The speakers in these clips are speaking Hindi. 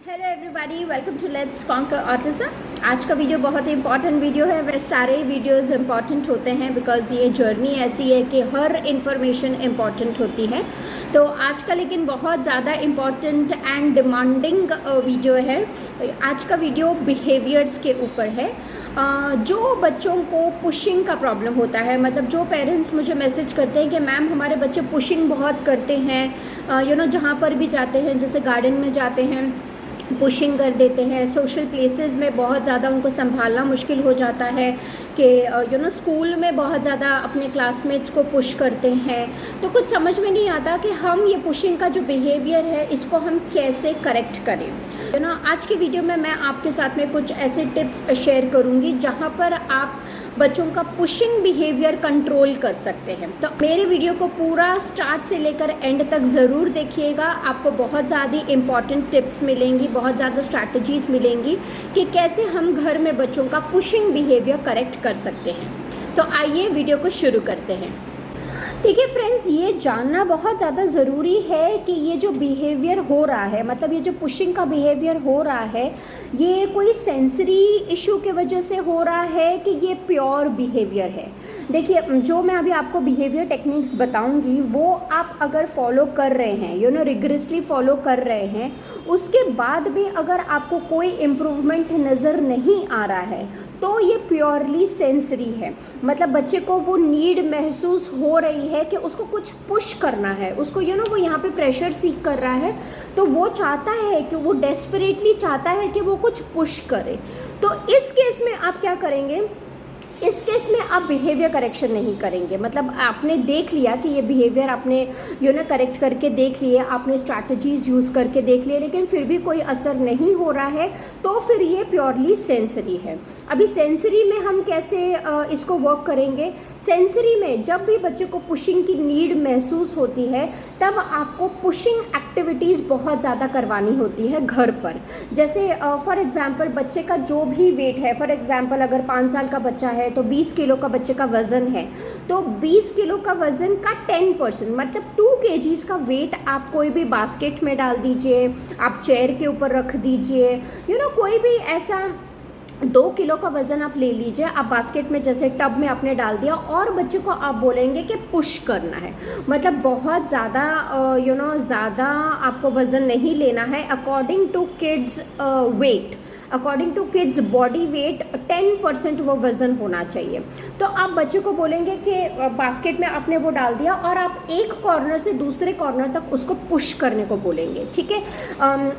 Hello everybody, welcome to let's conquer autism. आज का वीडियो बहुत ही इंपॉर्टेंट वीडियो है। वैसे सारे वीडियोस इंपॉर्टेंट होते हैं बिकॉज ये जर्नी ऐसी है कि हर इंफॉर्मेशन इंपॉर्टेंट होती है। तो आज का लेकिन बहुत ज़्यादा इम्पॉर्टेंट एंड डिमांडिंग वीडियो है। आज का वीडियो बिहेवियर्स के ऊपर है। जो बच्चों को पुशिंग का प्रॉब्लम होता है, मतलब जो पेरेंट्स मुझे मैसेज करते हैं कि मैम हमारे बच्चे पुशिंग बहुत करते हैं, जहाँ पर भी जाते हैं, जैसे गार्डन में जाते हैं पुशिंग कर देते हैं, सोशल प्लेसेस में बहुत ज़्यादा उनको संभालना मुश्किल हो जाता है कि स्कूल में बहुत ज़्यादा अपने क्लासमेट्स को पुश करते हैं। तो कुछ समझ में नहीं आता कि हम ये पुशिंग का जो बिहेवियर है इसको हम कैसे करेक्ट करें। आज की वीडियो में मैं आपके साथ में कुछ ऐसे टिप्स शेयर करूँगी जहाँ पर आप बच्चों का पुशिंग बिहेवियर कंट्रोल कर सकते हैं। तो मेरे वीडियो को पूरा स्टार्ट से लेकर एंड तक ज़रूर देखिएगा। आपको बहुत ज़्यादा इम्पॉर्टेंट टिप्स मिलेंगी, बहुत ज़्यादा स्ट्रैटेजीज़ मिलेंगी कि कैसे हम घर में बच्चों का पुशिंग बिहेवियर करेक्ट कर सकते हैं। तो आइए वीडियो को शुरू करते हैं। देखिए फ्रेंड्स, ये जानना बहुत ज़्यादा ज़रूरी है कि ये जो बिहेवियर हो रहा है, मतलब ये जो पुशिंग का बिहेवियर हो रहा है, ये कोई सेंसरी इशू के वजह से हो रहा है कि ये प्योर बिहेवियर है। देखिए, जो मैं अभी आपको बिहेवियर टेक्निक्स बताऊंगी वो आप अगर फॉलो कर रहे हैं, रिगरसली फॉलो कर रहे हैं, उसके बाद भी अगर आपको कोई इम्प्रूवमेंट नज़र नहीं आ रहा है तो ये प्योरली सेंसरी है। मतलब बच्चे को वो नीड महसूस हो रही है कि उसको कुछ पुश करना है, उसको वो यहाँ पे प्रेशर सीक कर रहा है, तो वो चाहता है कि वो डेस्परेटली चाहता है कि वो कुछ पुश करे। तो इस केस में आप क्या करेंगे? इस केस में आप बिहेवियर करेक्शन नहीं करेंगे। मतलब आपने देख लिया कि ये बिहेवियर आपने करेक्ट करके देख लिए, आपने स्ट्रैटेजीज़ यूज़ करके देख लिए, लेकिन फिर भी कोई असर नहीं हो रहा है, तो फिर ये प्योरली सेंसरी है। अभी सेंसरी में हम कैसे इसको वर्क करेंगे? सेंसरी में जब भी बच्चे को पुशिंग की नीड महसूस होती है तब आपको पुशिंग एक्टिविटीज़ बहुत ज़्यादा करवानी होती है घर पर। जैसे फॉर एग्ज़ाम्पल बच्चे का जो भी वेट है, फॉर एग्ज़ाम्पल अगर 5 साल का बच्चा है तो 20 किलो का बच्चे का वज़न है, तो 20 किलो का वज़न का 10% मतलब 2 kgs का वेट आप कोई भी बास्केट में डाल दीजिए, आप चेयर के ऊपर रख दीजिए, कोई भी ऐसा 2 किलो का वज़न आप ले लीजिए, आप बास्केट में जैसे टब में आपने डाल दिया और बच्चे को आप बोलेंगे कि पुश करना है। मतलब बहुत ज़्यादा ज़्यादा आपको वज़न नहीं लेना है। According to kids weight, according to kids body weight 10% वो वज़न होना चाहिए। तो आप बच्चे को बोलेंगे कि बास्केट में आपने वो डाल दिया और आप एक कॉर्नर से दूसरे कॉर्नर तक उसको पुश करने को बोलेंगे, ठीक है।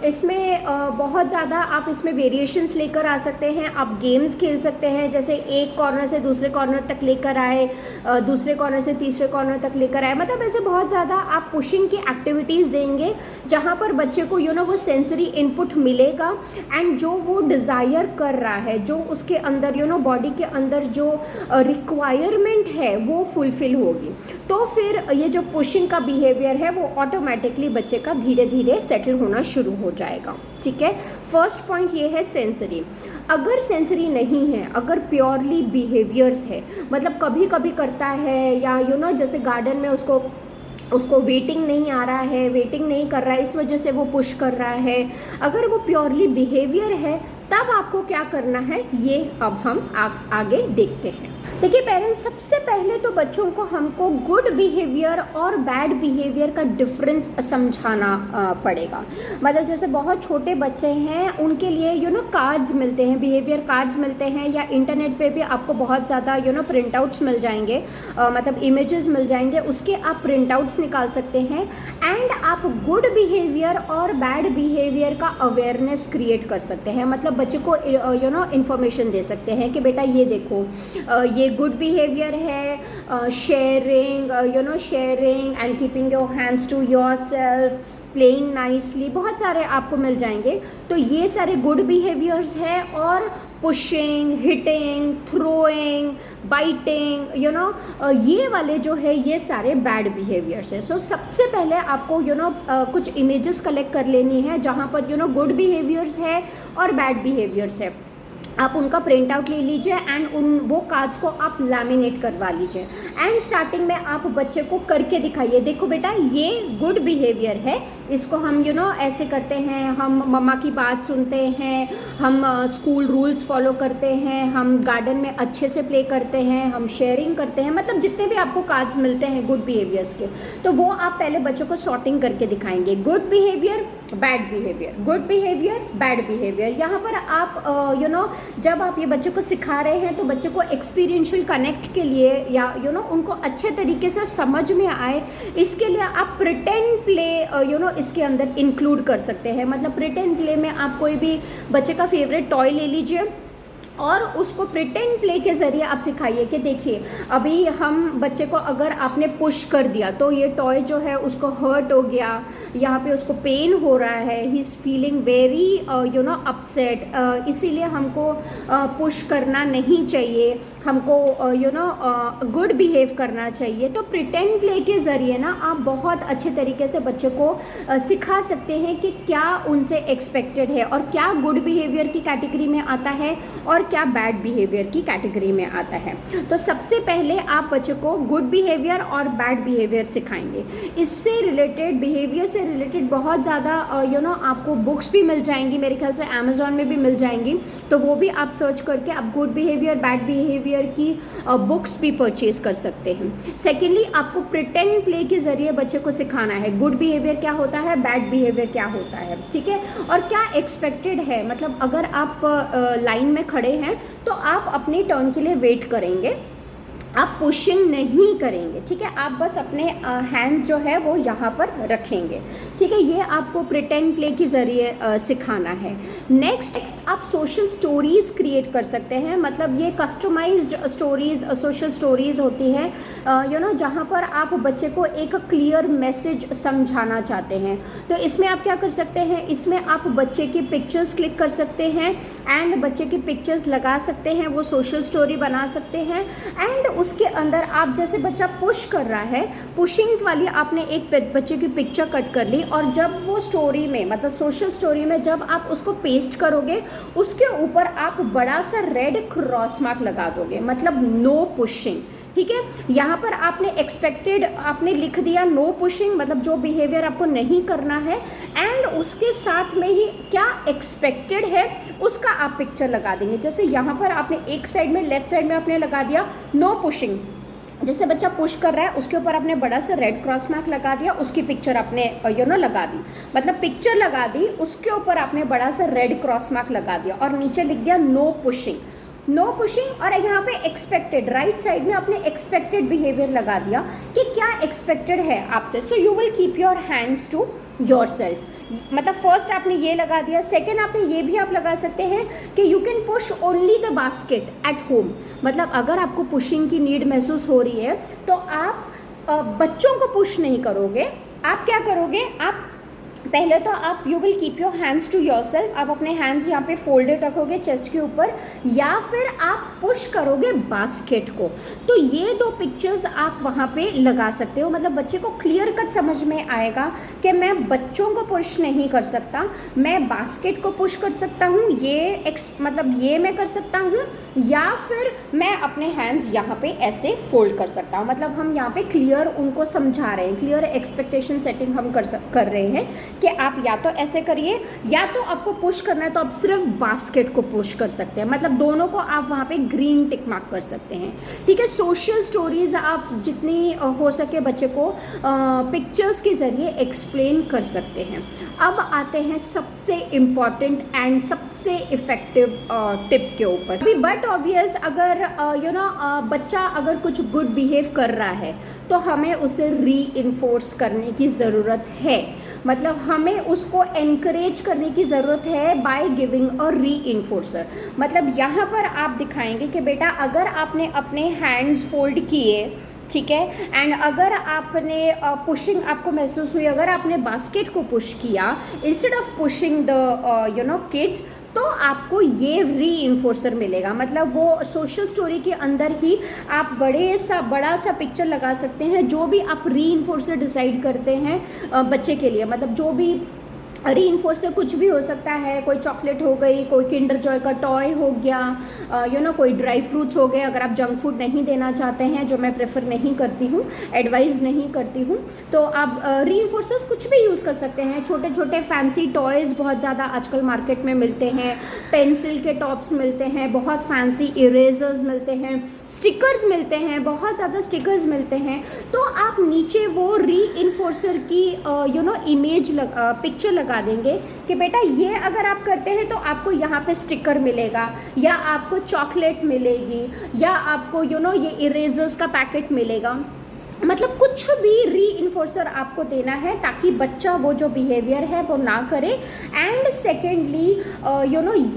इसमें बहुत ज़्यादा आप इसमें वेरिएशंस लेकर आ सकते हैं। आप गेम्स खेल सकते हैं, जैसे एक कॉर्नर से दूसरे कॉर्नर तक लेकर आए, दूसरे कॉर्नर से तीसरे कॉर्नर तक लेकर आए। मतलब ऐसे बहुत ज़्यादा आप पुशिंग की एक्टिविटीज़ देंगे जहाँ पर बच्चे को वो सेंसरी इनपुट मिलेगा एंड जो वो डिज़ायर कर रहा है, जो उसके अंदर बॉडी के अंदर जो रिक्वायरमेंट है वो फुलफिल होगी। तो फिर ये जो पुशिंग का बिहेवियर है वो ऑटोमेटिकली बच्चे का धीरे धीरे सेटल होना शुरू हो जाएगा, ठीक है। फर्स्ट पॉइंट ये है सेंसरी। अगर सेंसरी नहीं है, अगर प्योरली बिहेवियर्स है, मतलब कभी कभी करता है या जैसे गार्डन में उसको वेटिंग नहीं आ रहा है, वेटिंग नहीं कर रहा है, इस वजह से वो पुश कर रहा है, अगर वो प्योरली बिहेवियर है तब आपको क्या करना है ये अब हम आगे देखते हैं। देखिए पेरेंट्स, सबसे पहले तो बच्चों को हमको गुड बिहेवियर और बैड बिहेवियर का डिफरेंस समझाना पड़ेगा। मतलब जैसे बहुत छोटे बच्चे हैं उनके लिए कार्ड्स मिलते हैं, बिहेवियर कार्ड्स मिलते हैं, या इंटरनेट पे भी आपको बहुत ज़्यादा प्रिंट आउट्स मिल जाएंगे, मतलब इमेजेस मिल जाएंगे, उसके आप प्रिंट आउट्स निकाल सकते हैं एंड आप गुड बिहेवियर और बैड बिहेवियर का अवेयरनेस क्रिएट कर सकते हैं। मतलब बच्चे को इन्फॉर्मेशन दे सकते हैं कि बेटा ये देखो, ये गुड बिहेवियर है, sharing and keeping your hands to yourself, playing nicely, बहुत सारे आपको मिल जाएंगे। तो ये सारे गुड बिहेवियर्स है और पुशिंग, हिटिंग, थ्रोइंग, बाइटिंग, ये वाले जो है ये सारे बैड बिहेवियर्स है। सो सबसे पहले आपको कुछ इमेजेस कलेक्ट कर लेनी है जहाँ पर गुड बिहेवियर्स है और बैड बिहेवियर्स है। आप उनका प्रिंट आउट ले लीजिए एंड उन वो कार्ड्स को आप लैमिनेट करवा लीजिए एंड स्टार्टिंग में आप बच्चे को करके दिखाइए, देखो बेटा ये गुड बिहेवियर है, इसको हम ऐसे करते हैं, हम मम्मा की बात सुनते हैं, हम स्कूल रूल्स फॉलो करते हैं, हम गार्डन में अच्छे से प्ले करते हैं, हम शेयरिंग करते हैं, मतलब जितने भी आपको कार्ड्स मिलते हैं गुड बिहेवियर्स के, तो वो आप पहले बच्चों को सॉर्टिंग करके दिखाएंगे, good behaviour, bad behaviour, good behaviour, bad behaviour. यहाँ पर आप जब आप ये बच्चों को सिखा रहे हैं तो बच्चों को एक्सपीरियंशियल कनेक्ट के लिए या उनको अच्छे तरीके से समझ में आए, इसके लिए आप प्रिटेंड प्ले इसके अंदर इंक्लूड कर सकते हैं। मतलब प्रिटेंड प्ले में आप कोई भी बच्चे का फेवरेट टॉय ले लीजिए और उसको प्रिटेंड प्ले के ज़रिए आप सिखाइए कि देखिए अभी हम बच्चे को अगर आपने पुश कर दिया तो ये टॉय जो है उसको हर्ट हो गया, यहाँ पे उसको पेन हो रहा है, he is feeling very upset, इसीलिए हमको पुश करना नहीं चाहिए, हमको गुड बिहेव करना चाहिए। तो प्रिटेंड प्ले के ज़रिए ना आप बहुत अच्छे तरीके से बच्चे को सिखा सकते हैं कि क्या उनसे एक्सपेक्टेड है और क्या गुड बिहेवियर की कैटेगरी में आता है और क्या बैड बिहेवियर की कैटेगरी में आता है। तो सबसे पहले आप बच्चे को गुड बिहेवियर और बैड बिहेवियर सिखाएंगे। इससे रिलेटेड, बिहेवियर से रिलेटेड बहुत ज़्यादा आपको बुक्स भी मिल जाएंगी, मेरे ख्याल से अमेज़ॉन में भी मिल जाएंगी, तो वो भी आप सर्च करके आप गुड बिहेवियर, बैड बिहेवियर की बुक्स भी परचेज कर सकते हैं। सेकेंडली, आपको प्रिटेंड प्ले के ज़रिए बच्चे को सिखाना है गुड बिहेवियर क्या होता है, बैड बिहेवियर क्या होता है, ठीक है, और क्या एक्सपेक्टेड है। मतलब अगर आप लाइन में खड़े हैं तो आप अपनी टर्न के लिए वेट करेंगे, आप पुशिंग नहीं करेंगे, ठीक है, आप बस अपने हैंड जो है वो यहाँ पर रखेंगे, ठीक है। ये आपको प्रिटेंड प्ले के ज़रिए सिखाना है। नेक्स्ट आप सोशल स्टोरीज़ क्रिएट कर सकते हैं। मतलब ये कस्टमाइज्ड स्टोरीज़, सोशल स्टोरीज़ होती हैं जहाँ पर आप बच्चे को एक क्लियर मैसेज समझाना चाहते हैं। तो इसमें आप क्या कर सकते हैं, इसमें आप बच्चे की पिक्चर्स क्लिक कर सकते हैं एंड बच्चे की पिक्चर्स लगा सकते हैं, वो सोशल स्टोरी बना सकते हैं एंड उसके अंदर आप जैसे बच्चा पुश कर रहा है, पुशिंग वाली आपने एक बच्चे की पिक्चर कट कर ली और जब वो स्टोरी में, मतलब सोशल स्टोरी में जब आप उसको पेस्ट करोगे उसके ऊपर आप बड़ा सा रेड क्रॉस मार्क लगा दोगे, मतलब नो पुशिंग, ठीक है। यहाँ पर आपने एक्सपेक्टेड आपने लिख दिया नो पुशिंग, मतलब जो बिहेवियर आपको नहीं करना है, एंड उसके साथ में ही क्या एक्सपेक्टेड है उसका आप पिक्चर लगा देंगे। जैसे यहाँ पर आपने एक साइड में, लेफ्ट साइड में आपने लगा दिया नो पुशिंग, जैसे बच्चा पुश कर रहा है उसके ऊपर आपने बड़ा सा रेड क्रॉस मार्क लगा दिया, उसकी पिक्चर आपने लगा दी, मतलब पिक्चर लगा दी, उसके ऊपर आपने बड़ा सा रेड क्रॉस मार्क लगा दिया और नीचे लिख दिया नो पुशिंग, नो पुशिंग। और यहाँ पे एक्सपेक्टेड, राइट साइड में आपने एक्सपेक्टेड बिहेवियर लगा दिया कि क्या एक्सपेक्टेड है आपसे। So you will keep your hands to yourself, मतलब फर्स्ट आपने ये लगा दिया। सेकेंड आपने ये भी आप लगा सकते हैं कि you can push only the basket at home, मतलब अगर आपको पुशिंग की नीड महसूस हो रही है तो आप बच्चों को पुश नहीं करोगे, आप क्या करोगे, आप पहले तो आप you will keep your hands to yourself, आप अपने हैंड्स यहाँ पे फोल्डेड रखोगे चेस्ट के ऊपर, या फिर आप पुश करोगे बास्केट को। तो ये दो पिक्चर्स आप वहाँ पे लगा सकते हो, मतलब बच्चे को क्लियर कट समझ में आएगा कि मैं बच्चों को पुश नहीं कर सकता, मैं बास्केट को पुश कर सकता हूँ, मतलब ये मैं कर सकता हूँ, या फिर मैं अपने हैंड्स यहाँ पे ऐसे फोल्ड कर सकता हूँ। मतलब हम यहाँ पे क्लियर उनको समझा रहे हैं, क्लियर एक्सपेक्टेशन सेटिंग हम कर रहे हैं कि आप या तो ऐसे करिए, या तो आपको पुश करना है तो आप सिर्फ बास्केट को पुश कर सकते हैं, मतलब दोनों को आप वहाँ पे ग्रीन टिक मार्क कर सकते हैं, ठीक है। सोशल स्टोरीज आप जितनी हो सके बच्चे को पिक्चर्स के ज़रिए एक्सप्लेन कर सकते हैं। अब आते हैं सबसे इम्पॉर्टेंट एंड सबसे इफ़ेक्टिव टिप के ऊपर। अभी बट ऑब्वियस, अगर बच्चा अगर कुछ गुड बिहेव कर रहा है तो हमें उसे री इन्फोर्स करने की ज़रूरत है, मतलब हमें उसको एनकरेज करने की ज़रूरत है बाय गिविंग अ री इन्फोर्सर। मतलब यहाँ पर आप दिखाएंगे कि बेटा अगर आपने अपने हैंड्स फोल्ड किए, ठीक है, एंड अगर आपने पुशिंग आपको महसूस हुई, अगर आपने बास्केट को पुश किया instead of pushing the kids, तो आपको ये री इन्फोर्सर मिलेगा। मतलब वो सोशल स्टोरी के अंदर ही आप बड़ा सा पिक्चर लगा सकते हैं, जो भी आप री इन्फोर्सर डिसाइड करते हैं बच्चे के लिए, मतलब जो भी रीइंफोर्सर कुछ भी हो सकता है, कोई चॉकलेट हो गई, कोई किंडर जॉय का टॉय हो गया, कोई ड्राई फ्रूट्स हो गए। अगर आप जंक फूड नहीं देना चाहते हैं, जो मैं प्रेफर नहीं करती हूँ, एडवाइस नहीं करती हूँ, तो आप रीइंफोर्सर्स कुछ भी यूज़ कर सकते हैं। छोटे छोटे फैंसी टॉयज़ बहुत ज़्यादा आजकल मार्केट में मिलते हैं, पेंसिल के टॉप्स मिलते हैं, बहुत फैंसी इरेजर्स मिलते हैं, स्टिकर्स मिलते हैं, बहुत ज़्यादा स्टिकर्स मिलते हैं। तो आप नीचे वो रीइंफोर्सर की इमेज पिक्चर लगा देंगे कि बेटा ये अगर आप करते हैं तो आपको यहाँ पे स्टिकर मिलेगा, या आपको चॉकलेट मिलेगी, या आपको ये इरेजर्स का पैकेट मिलेगा। मतलब कुछ भी रीइंफोर्सर आपको देना है ताकि बच्चा वो जो बिहेवियर है वो ना करे। एंड सेकेंडली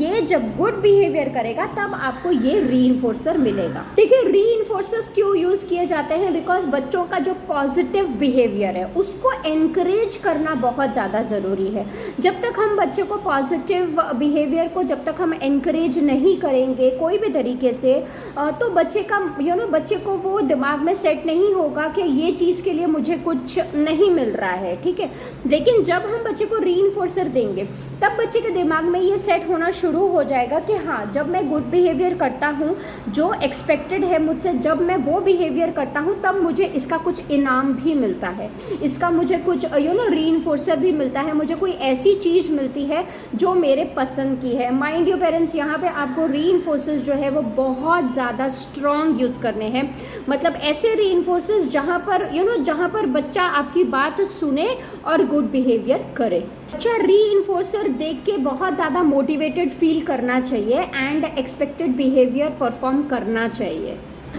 ये जब गुड बिहेवियर करेगा तब आपको ये रीइंफोर्सर मिलेगा। ठीक है, रीइंफोर्सर्स क्यों यूज़ किए जाते हैं? बिकॉज बच्चों का जो पॉजिटिव बिहेवियर है उसको एनकरेज करना बहुत ज़्यादा ज़रूरी है। जब तक हम बच्चे को पॉजिटिव बिहेवियर को जब तक हम एनकरेज नहीं करेंगे कोई भी तरीके से, तो बच्चे का बच्चे को वो दिमाग में सेट नहीं होगा कि ये चीज़ के लिए मुझे कुछ नहीं मिल रहा है। ठीक है, लेकिन जब हम बच्चे को रीइंफोर्सर देंगे तब बच्चे के दिमाग में ये सेट होना शुरू हो जाएगा कि हाँ, जब मैं गुड बिहेवियर करता हूँ, जो एक्सपेक्टेड है मुझसे, जब मैं वो बिहेवियर करता हूँ तब मुझे इसका कुछ इनाम भी मिलता है, इसका मुझे कुछ रीइंफोर्सर भी मिलता है, मुझे कोई ऐसी चीज़ मिलती है जो मेरे पसंद की है। माइंड यू पेरेंट्स, यहाँ पे आपको रीइंफोर्सर्स जो है वो बहुत ज़्यादा स्ट्रॉन्ग यूज़ करने हैं। मतलब ऐसे रीइंफोर्सर्स जहाँ पर बच्चा आपकी बात सुने और गुड बिहेवियर करे। बच्चा रीइंफोर्सर देख के बहुत ज़्यादा मोटिवेटेड फील करना चाहिए एंड एक्सपेक्टेड बिहेवियर परफॉर्म करना चाहिए।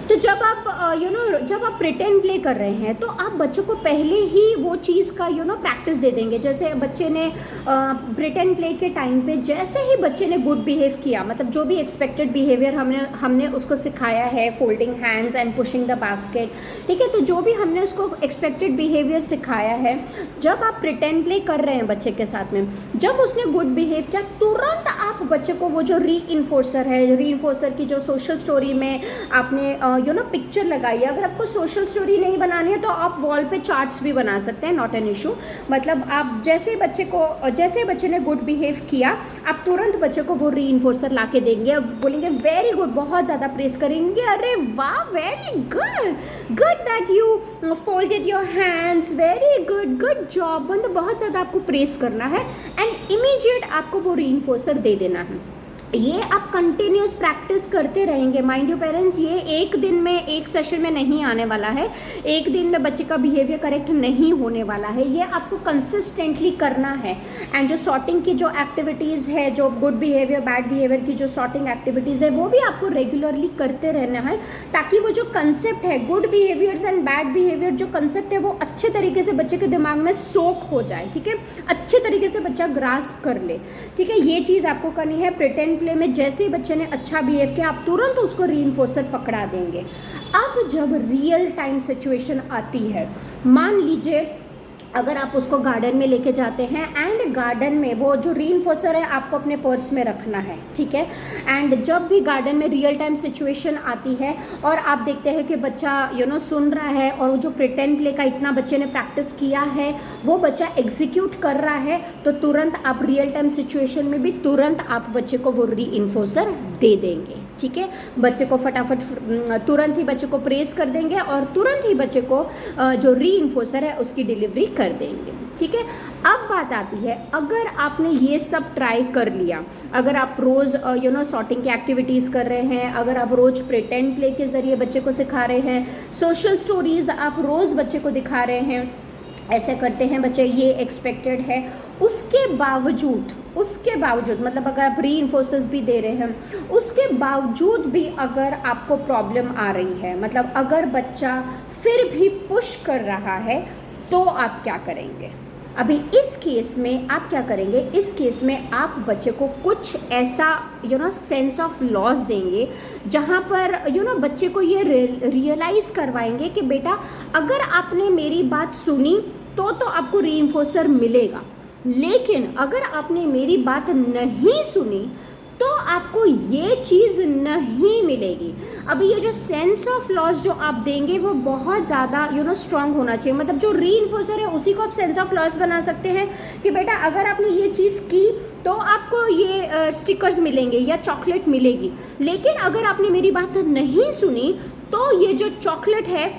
तो जब आप प्रिटेंड प्ले कर रहे हैं तो आप बच्चों को पहले ही वो चीज़ का प्रैक्टिस दे देंगे। जैसे बच्चे ने प्रिटेंड प्ले के टाइम पे जैसे ही बच्चे ने गुड बिहेव किया, मतलब जो भी एक्सपेक्टेड बिहेवियर हमने उसको सिखाया है, folding hands and pushing the basket, ठीक है, तो जो भी हमने उसको एक्सपेक्टेड बिहेवियर सिखाया है, जब आप प्रिटेंड प्ले कर रहे हैं बच्चे के साथ में, जब उसने गुड बिहेव किया तुरंत आप बच्चे को वो जो रीइंफोर्सर है, रीइंफोर्सर की जो सोशल स्टोरी में आपने पिक्चर लगाई है, अगर आपको सोशल स्टोरी नहीं बनानी है तो आप वॉल पे चार्ट्स भी बना सकते हैं, नॉट एन इशू। मतलब आप जैसे बच्चे ने गुड बिहेव किया, आप तुरंत बच्चे को वो रीइंफोर्सर ला के देंगे, बोलेंगे वेरी गुड, बहुत ज़्यादा प्रेस करेंगे, अरे वाह very good that you folded your hands, very good job. मतलब बहुत ज़्यादा आपको प्रेस करना है एंड इमीडिएट आपको वो रीइंफोर्सर दे देना है। ये आप कंटिन्यूस प्रैक्टिस करते रहेंगे। माइंड यू पेरेंट्स, ये एक दिन में, एक सेशन में नहीं आने वाला है, एक दिन में बच्चे का बिहेवियर करेक्ट नहीं होने वाला है, ये आपको कंसिस्टेंटली करना है। एंड जो सॉर्टिंग की जो एक्टिविटीज़ है, जो गुड बिहेवियर बैड बिहेवियर की जो सॉर्टिंग एक्टिविटीज़ है, वो भी आपको रेगुलरली करते रहना है, ताकि वो जो कंसेप्ट है good behaviours and bad behaviour, जो कंसेप्ट है वो अच्छे तरीके से बच्चे के दिमाग में सोक हो जाए। ठीक है, अच्छे तरीके से बच्चा ग्रास्प कर ले। ठीक है, ये चीज़ आपको करनी है। प्रिटेंड प्ले में जैसे ही बच्चे ने अच्छा बिहेव किया, आप तुरंत उसको रीइंफोर्सर पकड़ा देंगे। अब जब रियल टाइम सिचुएशन आती है, मान लीजिए अगर आप उसको गार्डन में लेके जाते हैं एंड गार्डन में वो जो रीइंफोर्सर है आपको अपने पर्स में रखना है। ठीक है, एंड जब भी गार्डन में रियल टाइम सिचुएशन आती है और आप देखते हैं कि बच्चा सुन रहा है और वो जो प्रिटेंड प्ले का इतना बच्चे ने प्रैक्टिस किया है वो बच्चा एग्जीक्यूट कर रहा है, तो तुरंत आप रियल टाइम सिचुएशन में भी तुरंत आप बच्चे को वो रीइंफोर्सर दे देंगे। ठीक है, बच्चे को फटाफट तुरंत ही बच्चे को प्रेस कर देंगे और तुरंत ही बच्चे को जो रीइंफोर्सर है उसकी डिलीवरी कर देंगे। ठीक है, अब बात आती है, अगर आपने ये सब ट्राई कर लिया, अगर आप रोज़ सॉर्टिंग की एक्टिविटीज़ कर रहे हैं, अगर आप रोज़ प्रिटेंड प्ले के ज़रिए बच्चे को सिखा रहे हैं, सोशल स्टोरीज़ आप रोज़ बच्चे को दिखा रहे हैं, ऐसे करते हैं बच्चे, ये एक्सपेक्टेड है, उसके बावजूद मतलब अगर आप रीइंफोर्सर्स भी दे रहे हैं, उसके बावजूद भी अगर आपको प्रॉब्लम आ रही है, मतलब अगर बच्चा फिर भी पुश कर रहा है, तो आप क्या करेंगे? अभी इस केस में आप क्या करेंगे? इस केस में आप बच्चे को कुछ ऐसा सेंस ऑफ लॉस देंगे, जहाँ पर बच्चे को ये रियलाइज़ करवाएंगे कि बेटा अगर आपने मेरी बात सुनी तो आपको रीइंफोर्सर मिलेगा, लेकिन अगर आपने मेरी बात नहीं सुनी तो आपको ये चीज़ नहीं मिलेगी। अभी ये जो सेंस ऑफ लॉस जो आप देंगे वो बहुत ज़्यादा स्ट्रांग होना चाहिए। मतलब जो रीइंफोर्सर है उसी को आप सेंस ऑफ लॉस बना सकते हैं कि बेटा अगर आपने ये चीज़ की तो आपको ये स्टिकर्स मिलेंगे या चॉकलेट मिलेगी, लेकिन अगर आपने मेरी बात नहीं सुनी तो ये जो चॉकलेट है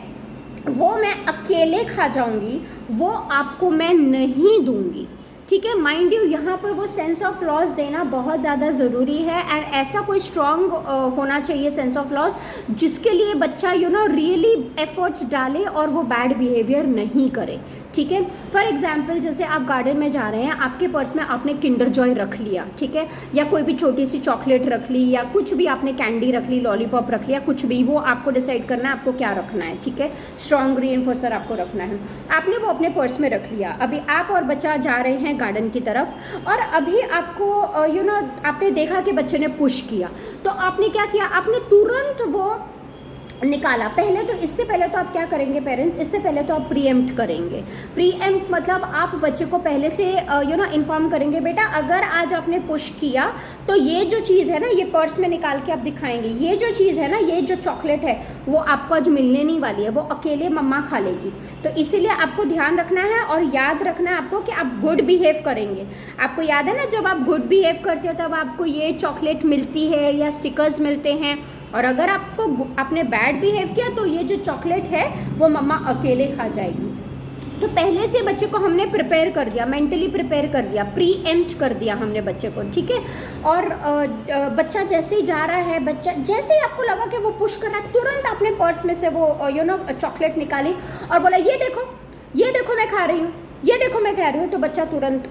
वो मैं अकेले खा जाऊंगी, वो आपको मैं नहीं दूंगी। ठीक है, माइंड यू यहाँ पर वो सेंस ऑफ लॉस देना बहुत ज़्यादा ज़रूरी है। एंड ऐसा कोई स्ट्रॉन्ग होना चाहिए सेंस ऑफ लॉस जिसके लिए बच्चा रियली एफर्ट्स डाले और वो बैड बिहेवियर नहीं करे। ठीक है, फॉर एग्जाम्पल जैसे आप गार्डन में जा रहे हैं, आपके पर्स में आपने किंडर जॉय रख लिया, ठीक है, या कोई भी छोटी सी चॉकलेट रख ली, या कुछ भी आपने कैंडी रख ली, लॉलीपॉप रख लिया, कुछ भी, वो आपको डिसाइड करना है आपको क्या रखना है। ठीक है, स्ट्रॉन्ग रीइंफोर्सर आपको रखना है, आपने वो अपने पर्स में रख लिया। अभी आप और बच्चा जा रहे हैं गार्डन की तरफ और अभी आपको आपने देखा कि बच्चे ने पुश किया, तो आपने क्या किया, आपने तुरंत वो निकाला। पहले तो इससे पहले तो आप क्या करेंगे पेरेंट्स, इससे पहले तो आप प्रीएम्प्ट करेंगे। प्रीएम्प्ट मतलब आप बच्चे को पहले से इन्फॉर्म करेंगे, बेटा अगर आज आपने पुश किया तो ये जो चीज़ है ना, ये पर्स में निकाल के आप दिखाएंगे, ये जो चीज़ है ना, ये जो चॉकलेट है वो आपको आज मिलने नहीं वाली है, वो अकेले मम्मा खा लेगी। तो इसीलिए आपको ध्यान रखना है और याद रखना है आपको कि आप गुड बिहेव करेंगे। आपको याद है ना, जब आप गुड बिहेव करते हो तब आपको ये चॉकलेट मिलती है या स्टिकर्स मिलते हैं, और अगर आपने बैड बिहेव किया तो ये जो चॉकलेट है वो मम्मा अकेले खा जाएगी। तो पहले से बच्चे को हमने प्रिपेयर कर दिया, मेंटली प्रिपेयर कर दिया, प्रीएम्प्ट कर दिया हमने बच्चे को। ठीक है, और बच्चा जैसे ही जा रहा है, बच्चा जैसे ही आपको लगा कि वो पुश कर रहा है, तुरंत आपने पर्स में से वो चॉकलेट निकाली और बोला ये देखो मैं खा रही हूँ, ये देखो मैं कह रही हूँ, तो बच्चा तुरंत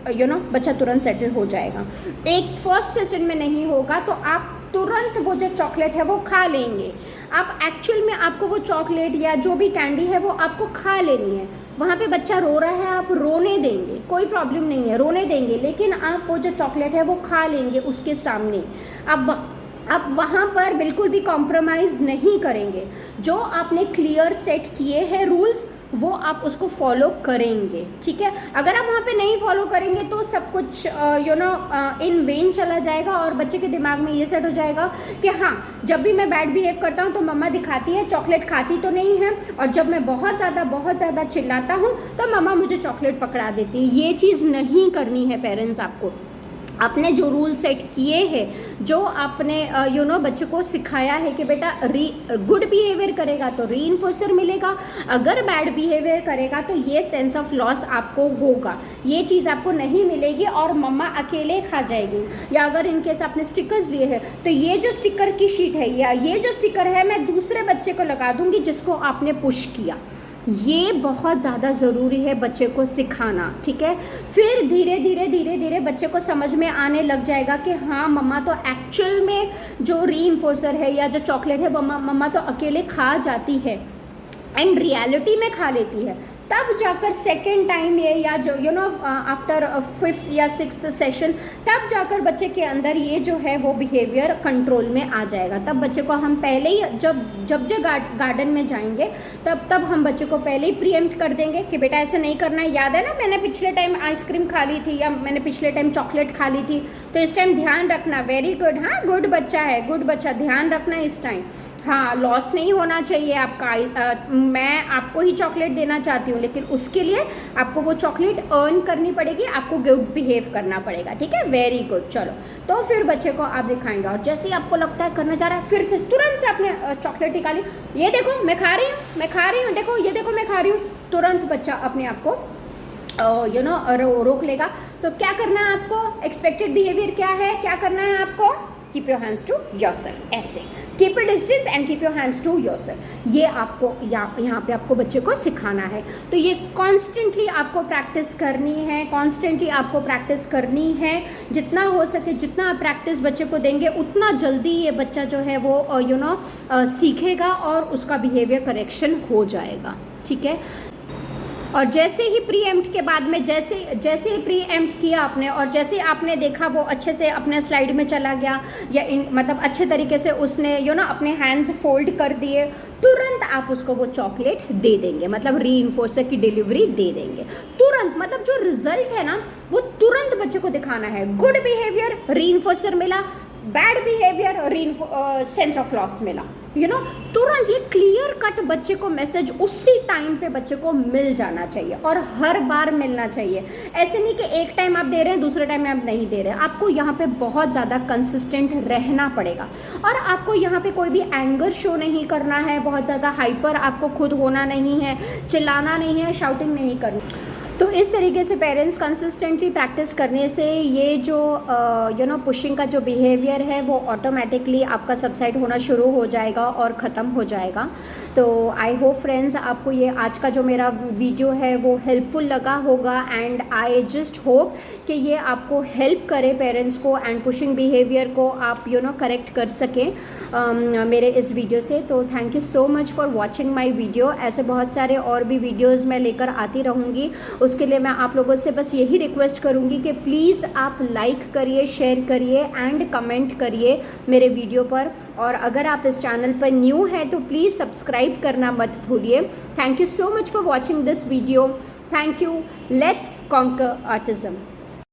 बच्चा तुरंत सेटल हो जाएगा। एक फर्स्ट सेशन में नहीं होगा तो आप तुरंत वो जो चॉकलेट है वो खा लेंगे। आप एक्चुअल में आपको वो चॉकलेट या जो भी कैंडी है वो आपको खा लेनी है। वहाँ पे बच्चा रो रहा है, आप रोने देंगे, कोई प्रॉब्लम नहीं है, रोने देंगे, लेकिन आप वो जो चॉकलेट है वो खा लेंगे उसके सामने। आप वहाँ पर बिल्कुल भी कॉम्प्रोमाइज़ नहीं करेंगे। जो आपने क्लियर सेट किए हैं रूल्स वो आप उसको फॉलो करेंगे। ठीक है, अगर आप वहाँ पे नहीं फॉलो करेंगे तो सब कुछ इन वेन चला जाएगा और बच्चे के दिमाग में ये सेट हो जाएगा कि हाँ, जब भी मैं बैड बिहेव करता हूँ तो मम्मा दिखाती है, चॉकलेट खाती तो नहीं है, और जब मैं बहुत ज़्यादा चिल्लाता हूँ तो मम्मा मुझे चॉकलेट पकड़ा देती है। ये चीज़ नहीं करनी है पेरेंट्स। आपने जो रूल सेट किए हैं, जो आपने बच्चे को सिखाया है कि बेटा गुड बिहेवियर करेगा तो रीइंफोर्सर मिलेगा, अगर बैड बिहेवियर करेगा तो ये सेंस ऑफ लॉस आपको होगा, ये चीज़ आपको नहीं मिलेगी और मम्मा अकेले खा जाएगी। या अगर इनकेस आपने स्टिकर्स लिए हैं तो ये जो स्टिकर की शीट है या ये जो स्टिकर है मैं दूसरे बच्चे को लगा दूंगी जिसको आपने पुश किया। ये बहुत ज़्यादा ज़रूरी है बच्चे को सिखाना। ठीक है, फिर धीरे धीरे बच्चे को समझ में आने लग जाएगा कि हाँ, मम्मा तो एक्चुअल में जो रीइंफोर्सर है या जो चॉकलेट है वो मम्मा तो अकेले खा जाती है एंड रियलिटी में खा लेती है। तब जाकर सेकेंड टाइम ये या जो आफ्टर 5th या 6th सेशन तब जाकर बच्चे के अंदर ये जो है वो बिहेवियर कंट्रोल में आ जाएगा। तब बच्चे को हम पहले ही जब गार्डन में जाएंगे तब हम बच्चे को पहले ही प्रीएम्प्ट कर देंगे कि बेटा ऐसा नहीं करना है। याद है ना, मैंने पिछले टाइम आइसक्रीम खा ली थी या मैंने पिछले टाइम चॉकलेट खा ली थी, तो इस टाइम ध्यान रखना। वेरी गुड, हाँ, गुड बच्चा है, गुड बच्चा, ध्यान रखना इस टाइम। हाँ, लॉस नहीं होना चाहिए आपका। मैं आपको ही चॉकलेट देना चाहती हूँ, लेकिन उसके लिए आपको वो चॉकलेट अर्न करनी पड़ेगी, आपको गुड बिहेव करना पड़ेगा। ठीक है, वेरी गुड। चलो, तो फिर बच्चे को आप दिखाएंगे और जैसे ही आपको लगता है करना चाह रहा है, फिर से तुरंत से आपने चॉकलेट निकाली, ये देखो मैं खा रही हूँ, देखो ये देखो मैं खा रही हूँ। तुरंत बच्चा अपने आप को रोक लेगा। तो क्या करना है आपको, एक्सपेक्टेड बिहेवियर क्या है, क्या करना है आपको, keep your hands to yourself, ऐसे keep a distance and keep your hands to yourself. ये आपको यहाँ पे आपको बच्चे को सिखाना है। तो ये कॉन्स्टेंटली आपको प्रैक्टिस करनी है, जितना हो सके, जितना आप प्रैक्टिस बच्चे को देंगे उतना जल्दी ये बच्चा जो है वो सीखेगा और उसका बिहेवियर करेक्शन हो जाएगा। ठीक है, और जैसे ही प्रीएम्प्ट के बाद में जैसे ही प्रीएम्प्ट किया आपने और जैसे आपने देखा वो अच्छे से अपने स्लाइड में चला गया या मतलब अच्छे तरीके से उसने अपने हैंड्स फोल्ड कर दिए, तुरंत आप उसको वो चॉकलेट दे देंगे, मतलब रीइंफोर्सर की डिलीवरी दे देंगे तुरंत। मतलब जो रिजल्ट है ना वो तुरंत बच्चे को दिखाना है। गुड बिहेवियर, रीइंफोर्सर मिला, बैड बिहेवियर और सेंस ऑफ लॉस मिला, तुरंत ये क्लियर कट बच्चे को मैसेज उसी टाइम पे बच्चे को मिल जाना चाहिए और हर बार मिलना चाहिए। ऐसे नहीं कि एक टाइम आप दे रहे हैं दूसरे टाइम में आप नहीं दे रहे हैं, आपको यहाँ पे बहुत ज़्यादा कंसिस्टेंट रहना पड़ेगा। और आपको यहाँ पे कोई भी एंगर शो नहीं करना है, बहुत ज़्यादा हाइपर आपको खुद होना नहीं है, चिल्लाना नहीं है, शाउटिंग नहीं करनी। तो इस तरीके से पेरेंट्स कंसिस्टेंटली प्रैक्टिस करने से ये जो पुशिंग का जो बिहेवियर है वो ऑटोमेटिकली आपका सबसाइड होना शुरू हो जाएगा और ख़त्म हो जाएगा। तो आई होप फ्रेंड्स आपको ये आज का जो मेरा वीडियो है वो हेल्पफुल लगा होगा, एंड आई जस्ट होप कि ये आपको हेल्प करे पेरेंट्स को एंड पुशिंग बिहेवियर को आप करेक्ट कर सकें मेरे इस वीडियो से। तो thank you so much for watching my video. ऐसे बहुत सारे और भी वीडियोज़ मैं लेकर आती रहूँगी, उसके लिए मैं आप लोगों से बस यही रिक्वेस्ट करूंगी कि प्लीज़ आप लाइक करिए, शेयर करिए एंड कमेंट करिए मेरे वीडियो पर। और अगर आप इस चैनल पर न्यू हैं तो प्लीज़ सब्सक्राइब करना मत भूलिए। Thank you so much for watching this video. Thank you. Let's conquer autism.